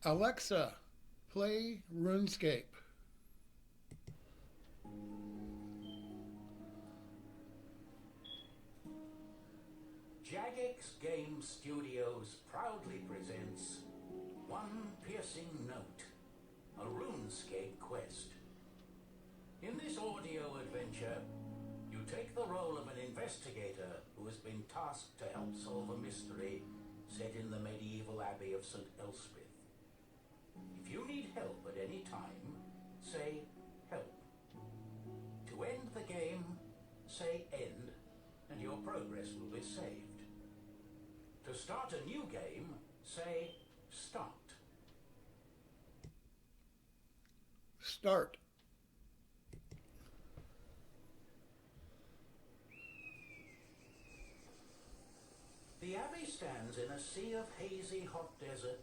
Alexa, play RuneScape. Jagex Game Studios proudly presents One Piercing Note, a RuneScape quest. In this audio adventure, you take the role of an investigator who has been tasked to help solve a mystery set in the medieval Abbey of St. Elspeth. If you need help at any time, say help. To end the game, say end, and your progress will be saved. To start a new game, say start. Start. The Abbey stands in a sea of hazy hot desert,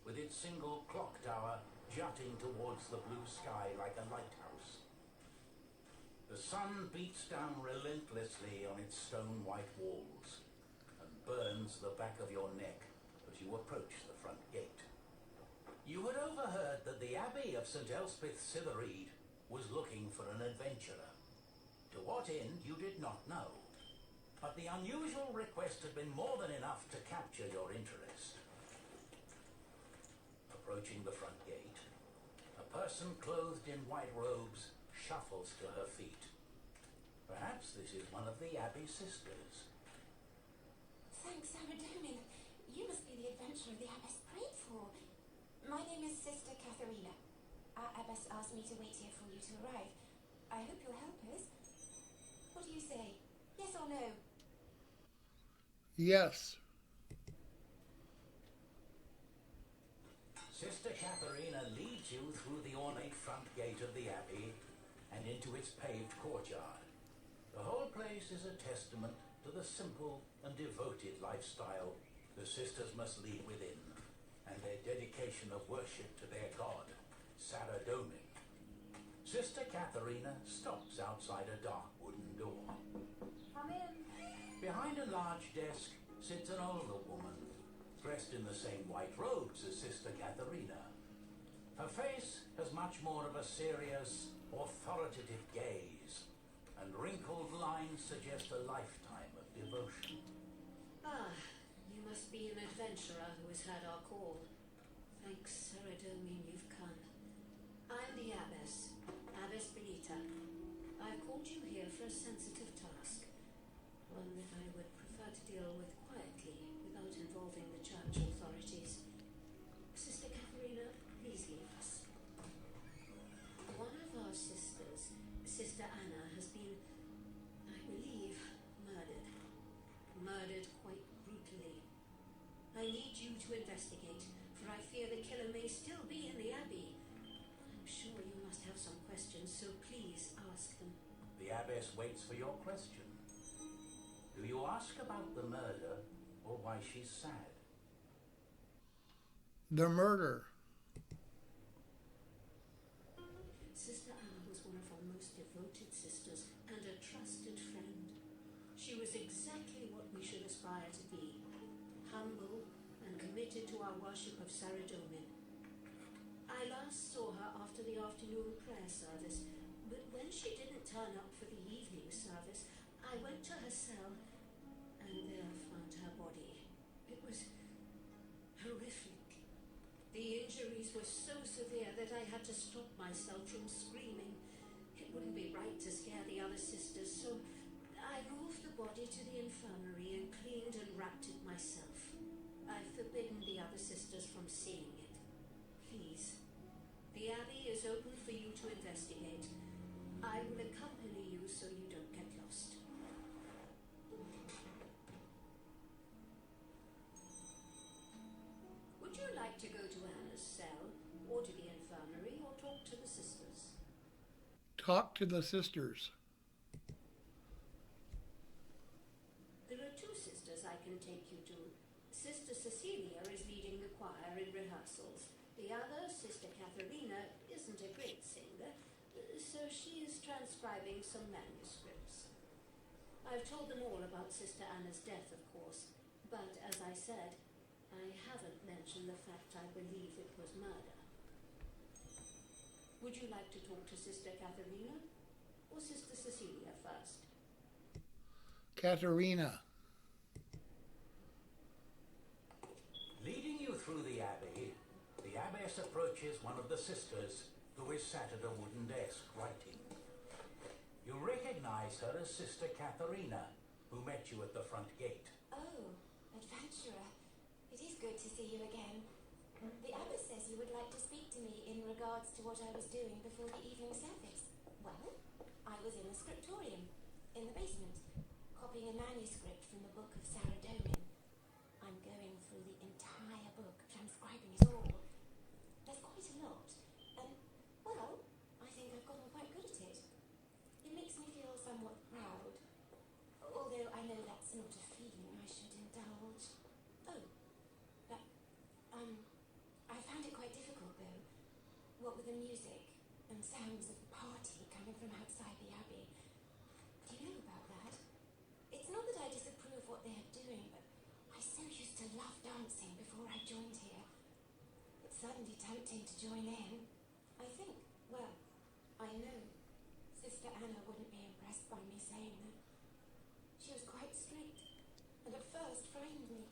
with its single clock tower jutting towards the blue sky like a lighthouse. The sun beats down relentlessly on its stone white walls and burns the back of your neck as you approach the front gate. You had overheard that the Abbey of St. Elspeth Cythereed was looking for an adventurer. To what end you did not know, but the unusual request had been more than enough to capture your interest. Approaching the front gate, a person clothed in white robes shuffles to her feet. Perhaps this is one of the Abbey sisters. Thanks, Aradomin. You must be the adventurer the Abbess prayed for. My name is Sister Katharina. Our Abbess asked me to wait here for you to arrive. I hope you'll help us. What do you say? Yes or no? Yes. Sister Katharina leads you through the ornate front gate of the Abbey and into its paved courtyard. The whole place is a testament to the simple and devoted lifestyle the sisters must lead within, and their dedication of worship to their god, Saradomin. Sister Katharina stops outside a dark wooden door. Come in. Behind a large desk sits an older woman, dressed in the same white robes as Sister Katharina. Her face has much more of a serious, authoritative gaze, and wrinkled lines suggest a lifetime of devotion. Ah, you must be an adventurer who has had our call. Thanks, Saradomin, you've come. I'm the Abbess, Abbess Benita. I've called you here for a sensitive task, one that I would prefer to deal with quietly without involving the church authorities. Sister Katharina, please leave us. One of our sisters, Sister Anna, has been, I believe, murdered. Murdered quite brutally. I need you to investigate, for I fear the killer may still be in the Abbey. I'm sure you must have some questions, so please ask them. The Abbess waits for your question. Do you ask about the murder, or why she's sad? The murder. Sister Anna was one of our most devoted sisters and a trusted friend. She was exactly what we should aspire to be, humble and committed to our worship of Saradomin. I last saw her after the afternoon prayer service, but when she didn't turn up for the evening service, I went to her cell and there found her body. It was horrific. The injuries were so severe that I had to stop myself from screaming. It wouldn't be right to scare the other sisters, so I moved the body to the infirmary and cleaned and wrapped it myself. I've forbidden the other sisters from seeing it. Please. The Abbey is open for you to investigate. I will accompany you so you don't get lost. Would you like to go to Anna's cell, or to the infirmary, or talk to the sisters? Talk to the sisters. There are two sisters I can take you to. Sister Cecilia is leading the choir in rehearsals. The other, Sister Katharina, isn't a great singer, so she is transcribing some manuscripts. I've told them all about Sister Anna's death, of course, but as I said, I haven't mentioned on the fact I believe it was murder. Would you like to talk to Sister Katharina or Sister Cecilia first? Katharina. Leading you through the abbey, the abbess approaches one of the sisters who is sat at a wooden desk writing. You recognize her as Sister Katharina, who met you at the front gate. Oh, adventurer. It is good to see you again. The abbess says you would like to speak to me in regards to what I was doing before the evening service. Well, I was in the scriptorium, in the basement, copying a manuscript from the Book of Saradomin. I'm going through the entire book, transcribing it all. There's quite a lot, and, well, I think I've gotten quite good at it. It makes me feel somewhat proud, although I know that's not a feeling I should indulge. Oh, but, I found it quite difficult, though. What with the music and sounds of the party coming from outside the abbey. Do you know about that? It's not that I disapprove what they are doing, but I so used to love dancing before I joined here. It's suddenly tempting to join in. I think, well, I know Sister Anna wouldn't be impressed by me saying that. She was quite strict, and at first frightened me.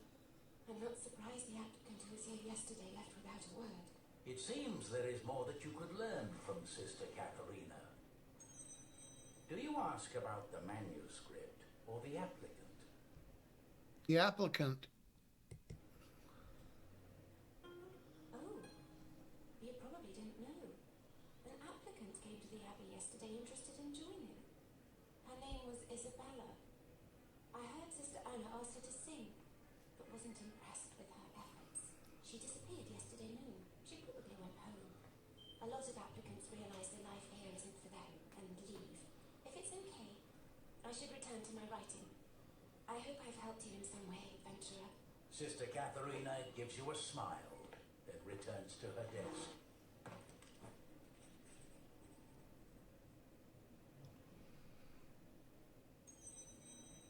I'm not surprised the applicant who was here yesterday left without a word. It seems there is more that you could learn from Sister Katharina. Do you ask about the manuscript or the applicant? The applicant. Oh, you probably didn't know. An applicant came to the abbey yesterday interested in joining. Her name was Isabella. I heard Sister Anna asked her to sing, but wasn't impressed with her efforts. She disappeared yesterday noon. She probably went home. A lot of applicants realise their life here isn't for them and leave. If it's okay, I should return to my writing. I hope I've helped you in some way, adventurer. Sister Katharina gives you a smile, then returns to her desk.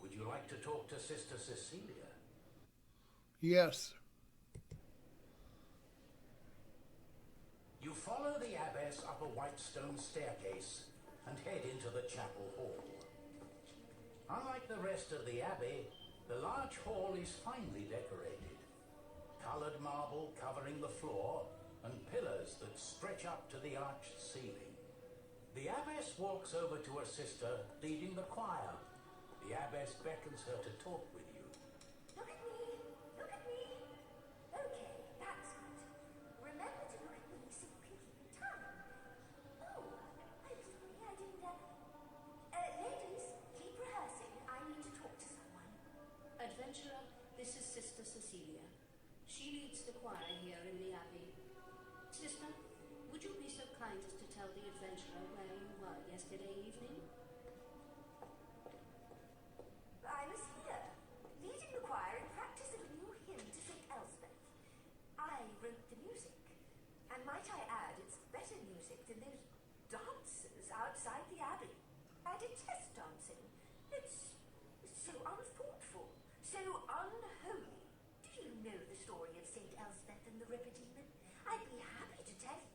Would you like to talk to Sister Cecilia? Yes. You follow the abbess up a white stone staircase and head into the chapel hall. Unlike the rest of the abbey, the large hall is finely decorated. Colored marble covering the floor and pillars that stretch up to the arched ceiling. The abbess walks over to her sister leading the choir. The abbess beckons her to talk with you. Look at me! Look at me! Okay, that's good. Remember to look at me so we can keep in time. Oh, I'm sorry, I didn't, ladies, keep rehearsing. I need to talk to someone. Adventurer, this is Sister Cecilia. She leads the choir here in the abbey. Sister, would you be so kind as to tell the adventurer where you were yesterday evening? I was here, leading the choir in practice of a new hymn to St. Elspeth. I wrote the music. And might I add, it's better music than those dancers outside the abbey. I detest dancing. It's so unthoughtful, so unholy. Do you know the story of St. Elspeth and the River Demon? I'd be happy to tell you.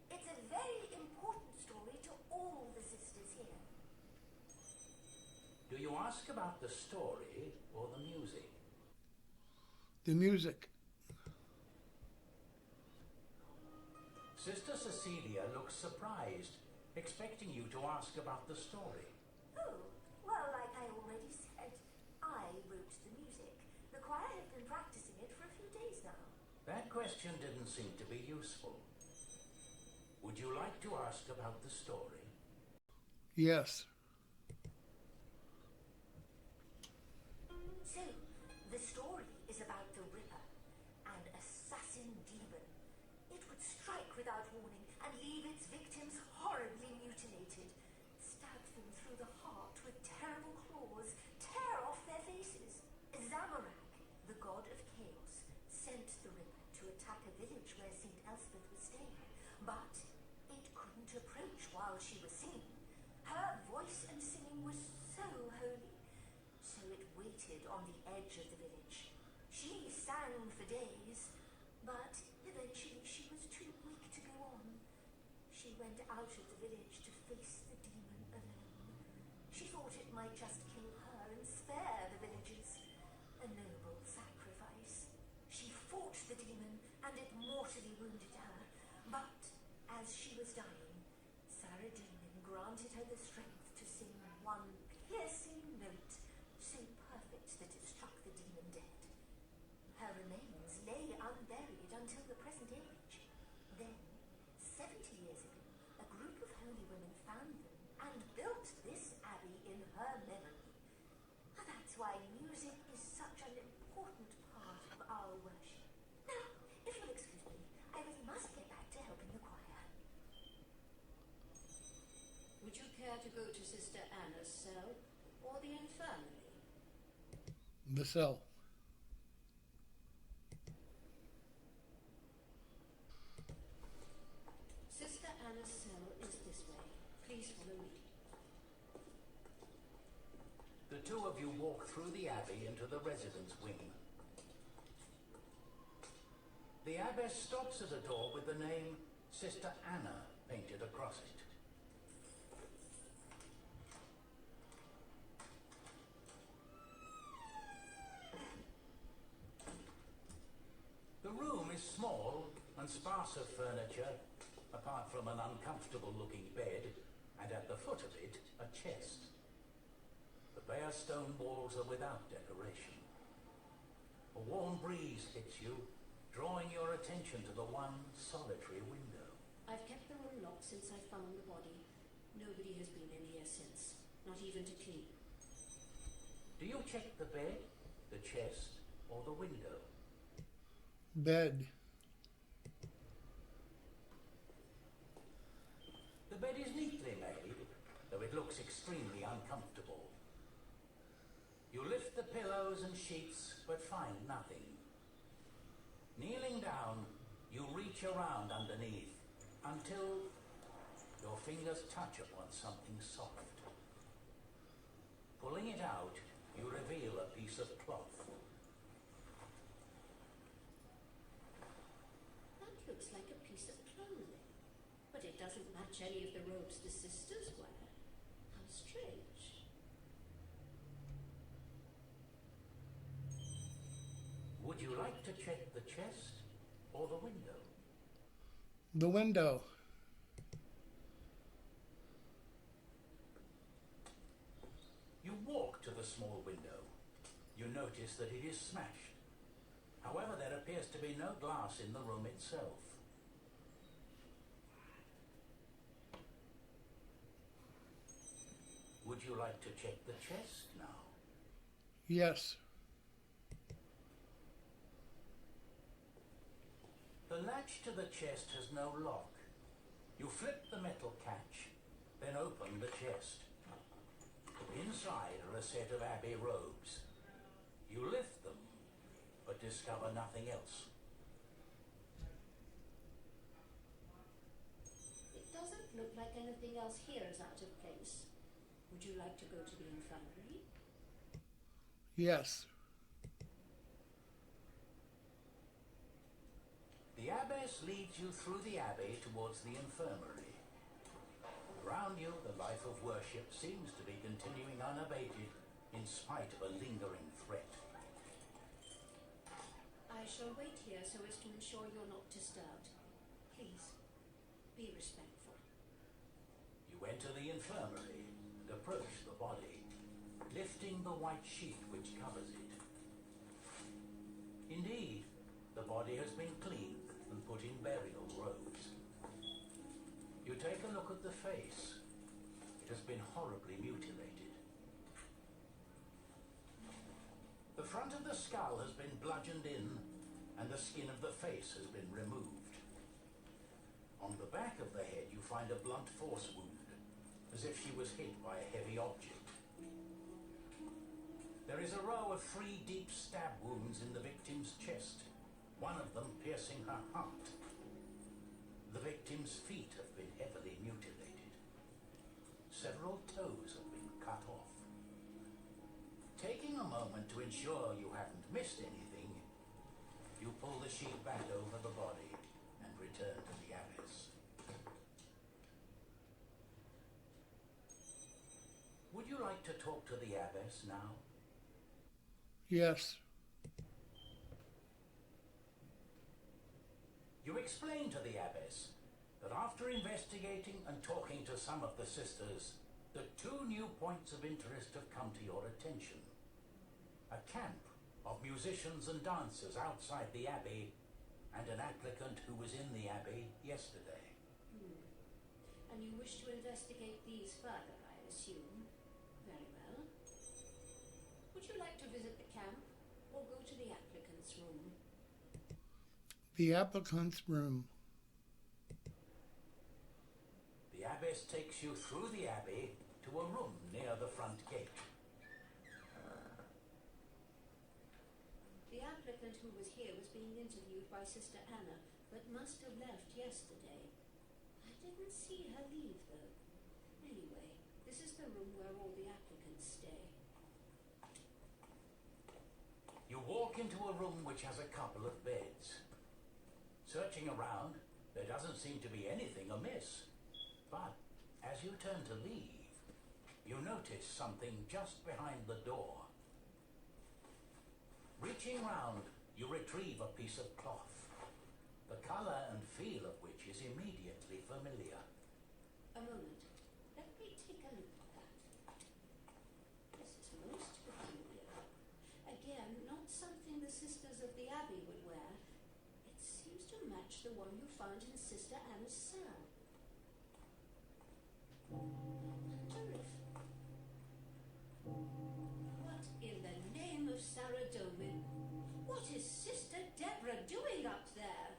It's a very important story to all the sisters here. Do you ask about the story or the music? The music. Sister Cecilia looks surprised, expecting you to ask about the story. Oh, well, like I already said, I wrote the music. The choir have been practicing it for a few days now. That question didn't seem to be useful. Would you like to ask about the story? Yes. So, the story is about the Ripper, an assassin demon. It would strike without warning and leave its victims horribly mutilated, stab them through the heart with terrible claws, tear off their faces. Zamorak, the god of chaos, sent the Ripper to attack a village where St. Elspeth was staying, but it couldn't approach while she was singing. Her voice and singing was so holy, so it waited on the edge of the village. She sang for days, but she went out of the village to face the demon alone. She thought it might just kill her and spare the villagers. A noble sacrifice. She fought the demon, and it mortally wounded her. But as she was dying, Saradine granted her the strength to sing one piercing note, so perfect that it struck the demon dead. Her remains lay unburied until the present age. Then, 70 years ago, a group of holy women found them and built this abbey in her memory. That's why music is such an important part of our worship. Now, if you'll excuse me, I really must get back to helping the choir. Would you care to go to Sister Anna's cell or the infirmary? The cell. Sister Anna's cell is this way. Please follow me. The two of you walk through the abbey into the residence wing. The abbess stops at a door with the name Sister Anna painted across it. The room is small and sparse of furniture, apart from an uncomfortable-looking bed, and at the foot of it, a chest. The bare stone walls are without decoration. A warm breeze hits you, drawing your attention to the one solitary window. I've kept the room locked since I found the body. Nobody has been in here since, not even to clean. Do you check the bed, the chest, or the window? Bed. The bed is neatly made, though it looks extremely uncomfortable. You lift the pillows and sheets, but find nothing. Kneeling down, you reach around underneath until your fingers touch upon something soft. Pulling it out, you reveal a piece of cloth. That looks like a piece of clothing, but it doesn't match any of the robes the sisters wear. How strange. Would you like to check the chest or the window? The window. You walk to the small window. You notice that it is smashed. However, there appears to be no glass in the room itself. Would you like to check the chest now? Yes. The latch to the chest has no lock. You flip the metal catch, then open the chest. Inside are a set of abbey robes. You lift them, but discover nothing else. It doesn't look like anything else here is out of place. Would you like to go to the infirmary? Yes. The abbess leads you through the abbey towards the infirmary. Around you, the life of worship seems to be continuing unabated in spite of a lingering threat. I shall wait here so as to ensure you're not disturbed. Please, be respectful. You enter the infirmary and approach the body, lifting the white sheet which covers it. Indeed, the body has been cleaned and put in burial robes. You take a look at the face. It has been horribly mutilated. The front of the skull has been bludgeoned in, and the skin of the face has been removed. On the back of the head you find a blunt force wound, as if she was hit by a heavy object. There is a row of 3 deep stab wounds in the victim's chest, one of them piercing her heart. The victim's feet have been heavily mutilated. Several toes have been cut off. Taking a moment to ensure you haven't missed anything, you pull the sheet back over the body and return to the abbess. like to talk to the abbess now? Yes. You explained to the abbess that after investigating and talking to some of the sisters, the two new points of interest have come to your attention. A camp of musicians and dancers outside the abbey, and an applicant who was in the abbey yesterday. And you wish to investigate these further, I assume? Very well. Would you like to visit the camp, or go to the applicant's room? The applicant's room. The abbess takes you through the abbey to a room near the front gate. The applicant who was here was being interviewed by Sister Anna, but must have left yesterday. I didn't see her leave, though. Anyway, this is the room where all the applicants stay. You walk into a room which has a couple of beds. Searching around, there doesn't seem to be anything amiss. But as you turn to leave, you notice something just behind the door. Reaching round, you retrieve a piece of cloth, the colour and feel of which is immediately familiar. A moment. Let me take a look at that. This is most peculiar. Again, not something the sisters of the Abbey would wear. It seems to match the one you found in Sister Anna's cell. What in the name of Sarah Domin? What is Sister Deborah doing up there?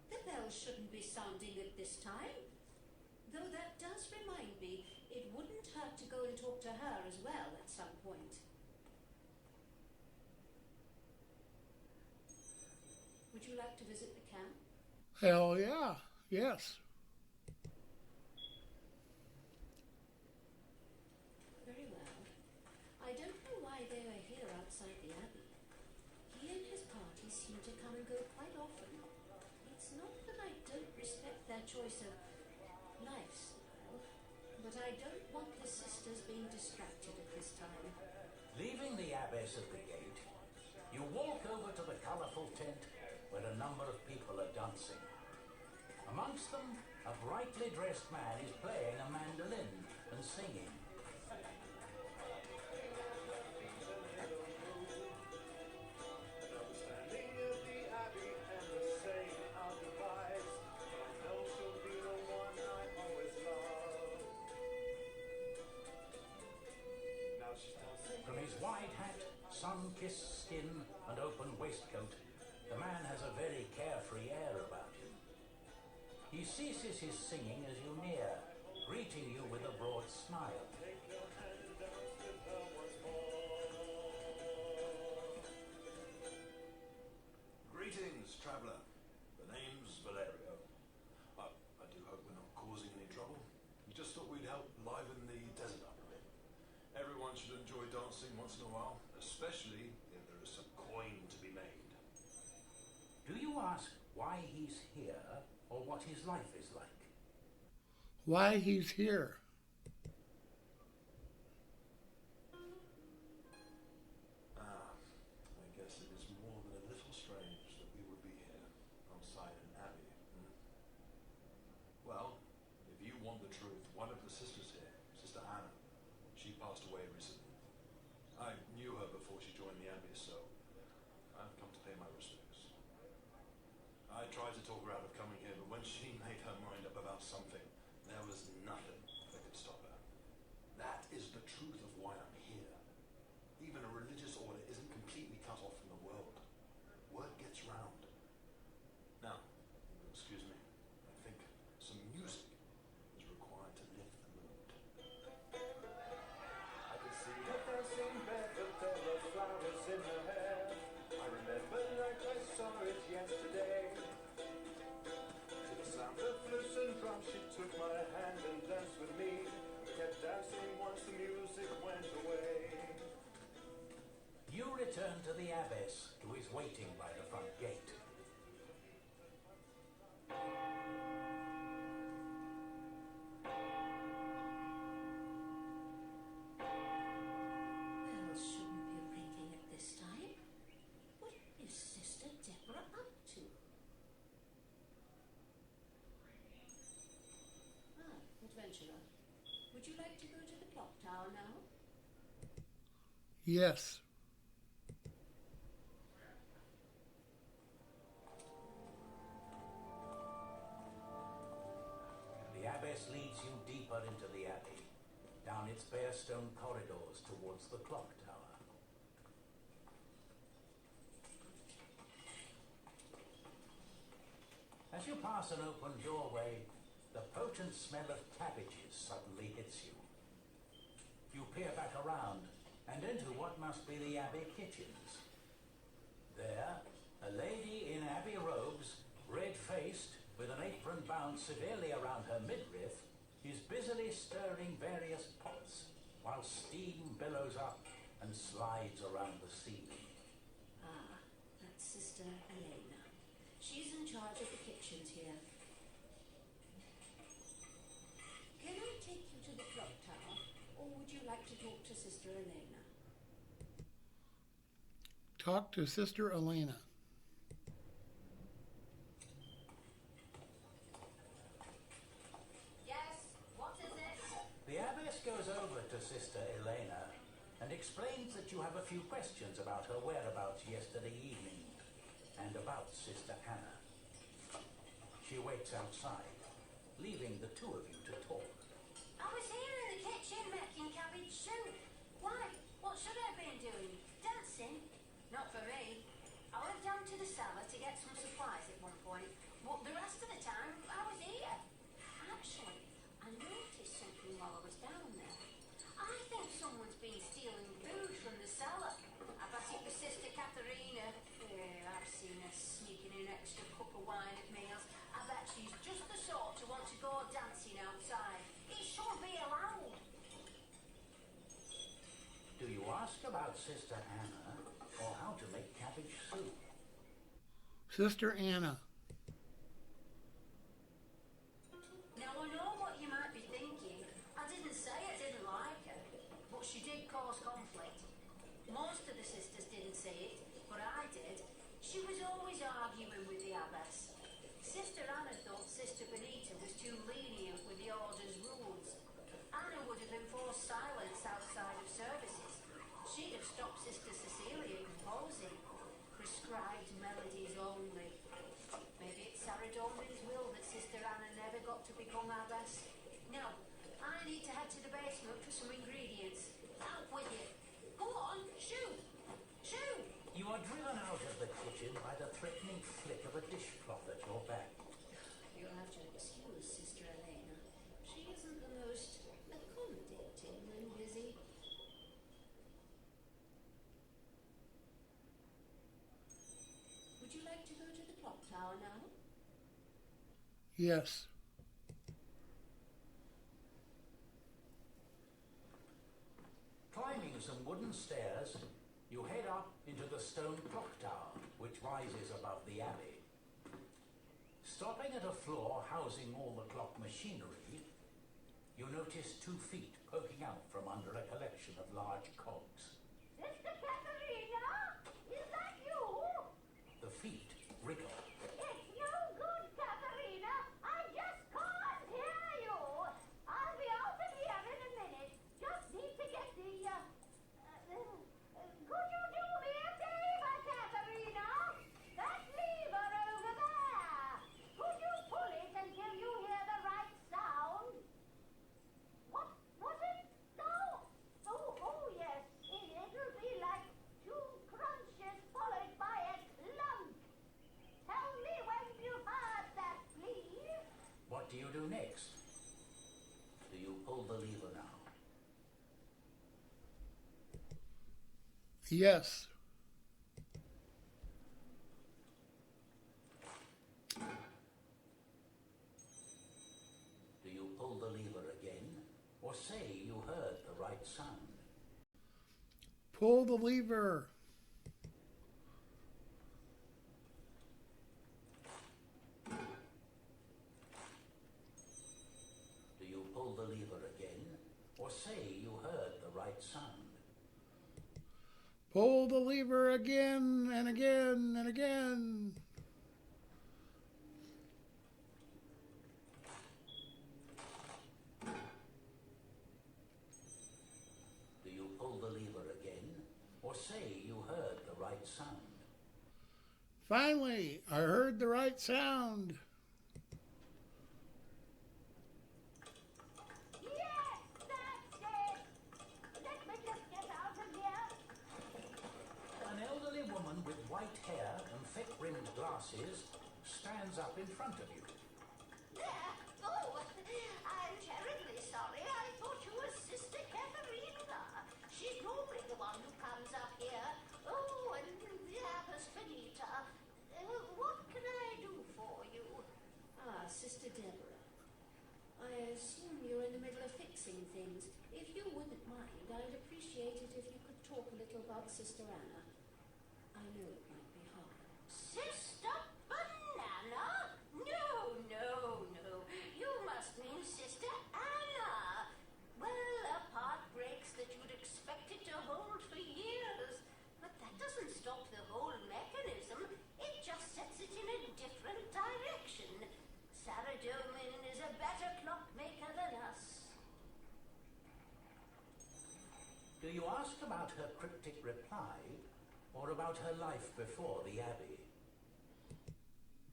The bell shouldn't be sounding at this time. Though that does remind me, it wouldn't hurt to go and talk to her as well at some point. Would you like to visit the camp? Hell yeah. Yes. Very well. I don't know why they are here outside the Abbey. He and his party seem to come and go quite often. It's not that I don't respect their choice of lifestyle, but I don't want the sisters being distracted at this time. Leaving the abbess at the gate, you walk over to the colourful tent where a number of people are dancing. Amongst them, a brightly dressed man is playing a mandolin and singing. From his wide hat, sun-kissed skin and open waistcoat, the man has a very carefree air about him. He ceases his singing as you near, greeting you with a broad smile. Greetings, traveller. The name's Valerio. I do hope we're not causing any trouble. We just thought we'd help liven the desert up a bit. Everyone should enjoy dancing once in a while, especially if there is some coin to be made. Do you ask why he's here or what his life is like? Why he's here. I guess it is more than a little strange that we would be here outside an abbey. Well, if you want the truth, one of the sisters here, Sister Anna, she passed away recently. I knew her before she joined the abbey, so I've come to pay my respects. I tried to talk her out of coming here, but when she made her mind up about something, there was nothing that could stop her. That is the truth of why I'm here. Even a religious order isn't completely cut off from the world. Word gets round. Now, excuse me, I think some music is required to lift the mood. I can see her dancing barefoot, all the flowers in her hair. I remember like I saw it yesterday. To the sound of flutes and drums, she took my hand and danced with me. We kept dancing once the music went away. You return to the abbess, who is waiting by the front gate. Would you like to go to the clock tower now? Yes. The abbess leads you deeper into the abbey, down its bare stone corridors towards the clock tower. As you pass an open doorway, the potent smell of cabbages suddenly hits you. You peer back around and enter what must be the abbey kitchens. There, a lady in abbey robes, red-faced, with an apron bound severely around her midriff, is busily stirring various pots, while steam billows up and slides around the ceiling. Ah, that's Sister Elena. She's in charge of the kitchens here. Can I take you to the clock tower, or would you like to talk to Sister Elena? Talk to Sister Elena. Yes, what is it? The abbess goes over to Sister Elena and explains that you have a few questions about her whereabouts yesterday evening and about Sister Anna. She waits outside, leaving the two of you to talk. I was here in the kitchen making cabbage soup. Why? What should I have been doing? Dancing? Not for me. I went down to the cellar to get some supplies at one point, but the rest of the time I was here. Actually, I noticed something while I was down there. I think someone's been stealing food from the cellar. I bet it was Sister Katharina. I've seen her sneaking an extra cup of wine at meals. I bet she's just the sort to want to go dancing outside. It shouldn't be allowed. Do you ask about Sister Anna or how to make cabbage soup? Sister Anna. Now I know what you might be thinking. I didn't say I didn't like her, but she did cause conflict. Most of the sisters didn't say it, but I did. She was always arguing with the abbess. Sister Anna thought Sister Benita was too lenient with the order's rules. Anna would have enforced silence outside of services. She'd have stopped Sister Cecilia composing. Prescribed melodies only. Maybe it's Sarah Dolman's will that Sister Anna never got to become abbess. Now, I need to head to the basement for some ingredients. Out with you. Go on, shoo! Shoo! You are driven out of the kitchen by the threatening flick of a dishcloth at your back. You'll have to excuse Sister Elena. She isn't the most accommodating when busy. Would you like to go to the clock tower now? Yes. Climbing some wooden stairs, you head up into the stone clock tower, which rises above the abbey. Stopping at a floor housing all the clock machinery, you notice 2 feet poking out from under a collection of large cogs. Sister Katharina? Is that you? The feet wriggle. It's no good, Katharina. I just can't hear you. I'll be out of here in a minute. Just need to get the, could you do me a favor, Katharina? That lever over there. Could you pull it until you hear the right sound? What was it? No. Oh, yes. It'll be like 2 crunches followed by a clunk. Tell me when you've heard that, please. What do you do next? Do you pull the lever now? Yes. Do you pull the lever again? Or say you heard the right sound? Pull the lever. Do you pull the lever again? Or say you heard the right sound? Pull the lever again and again and again. Finally, I heard the right sound. Yes, that's it! Let me just get out of here. An elderly woman with white hair and thick-rimmed glasses stands up in front of you. There! Oh, I'm terribly sorry. I thought you were Sister Katharina. She's normally the one who comes up here. Oh, and the Abbess Finita. What can I do for you? Ah, Sister Deborah. I assume you're in the middle of fixing things. If you wouldn't mind, I'd appreciate it if you could talk a little about Sister Anna. I know it might be hard. Sister Banana? No, no, no. You must mean Sister Anna. Well, a part breaks that you'd expect it to hold for years. But that doesn't stop the whole mechanism. It just sets it in a different direction. Sarah Doman is a better clockmaker than us. Do you ask about her cryptic reply, or about her life before the Abbey?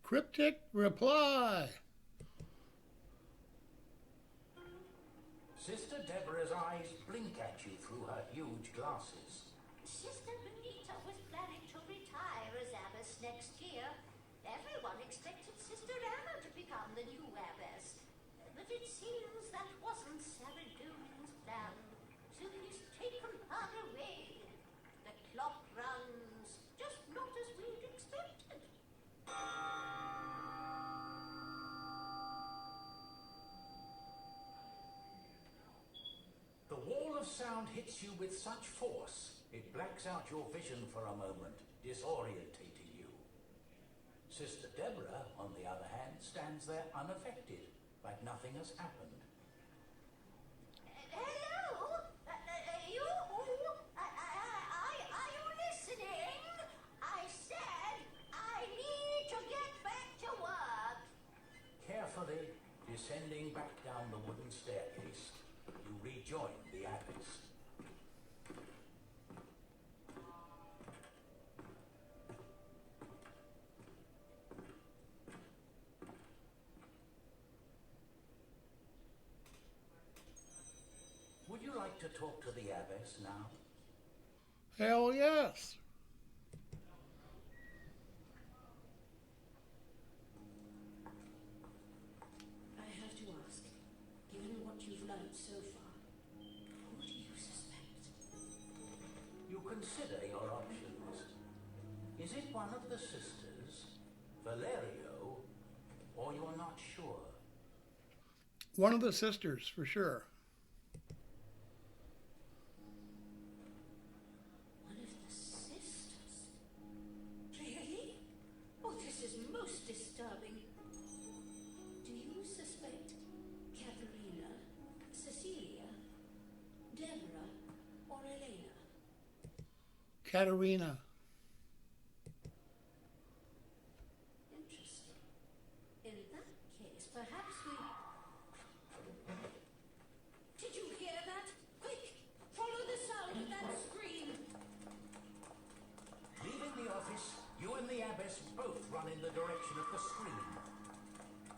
Cryptic reply. Sister Deborah's eyes blink at you through her huge glasses. Sister Benita was planning to retire as abbess next year. Everyone expected Sister Anna to become the new abbess. But it seems that wasn't Sarah Doman's plan. So he's taken her away. The clock runs just not as we'd expected. The wall of sound hits you with such force, it blacks out your vision for a moment, disorientating you. Sister Deborah, on the other hand, stands there unaffected, like nothing has happened. Hello? You? Are you listening? I said I need to get back to work. Carefully descending back down the wooden staircase, you rejoin the abbess. Would you like to talk to the abbess now? Hell yes. I have to ask, given what you've learned so far, who do you suspect? You consider your options. Is it one of the sisters, Valerio, or you're not sure? One of the sisters, for sure. One of the sisters? Really? Oh, this is most disturbing. Do you suspect Katharina, Cecilia, Deborah, or Elena? Katerina. Interesting. In that case, perhaps we... Did you hear that? Quick! Follow the sound of that scream! Leaving the office, you and the abbess both run in the direction of the scream.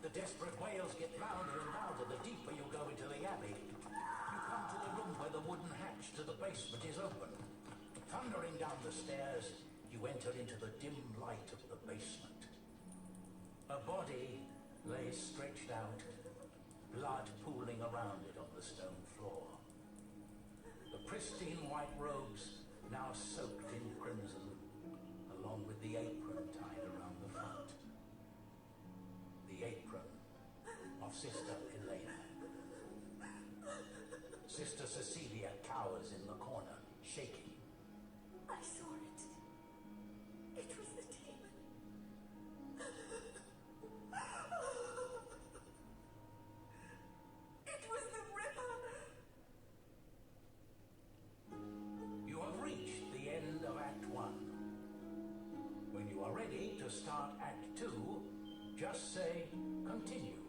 The desperate wails get louder and louder the deeper you go into the abbey. You come to the room where the wooden hatch to the basement is open. Thundering down the stairs, you enter into the dim light of the basement. A body lays stretched out, blood pooling around it on the stone floor. The pristine white robes, now soaked in crimson, along with the apron tied around the front. The apron of Sister Elena. Sister Cecilia cowers in the corner, shaking. I saw it. It was the demon. It was the Ripper. You have reached the end of Act 1. When you are ready to start Act 2, just say continue.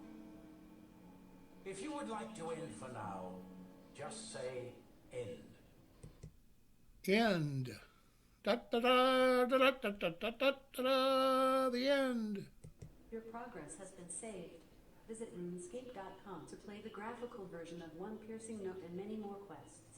If you would like to end for now, just say end. End. Da da da da da da da da da da. The end. Your progress has been saved. Visit RuneScape.com to play the graphical version of One Piercing Note and many more quests.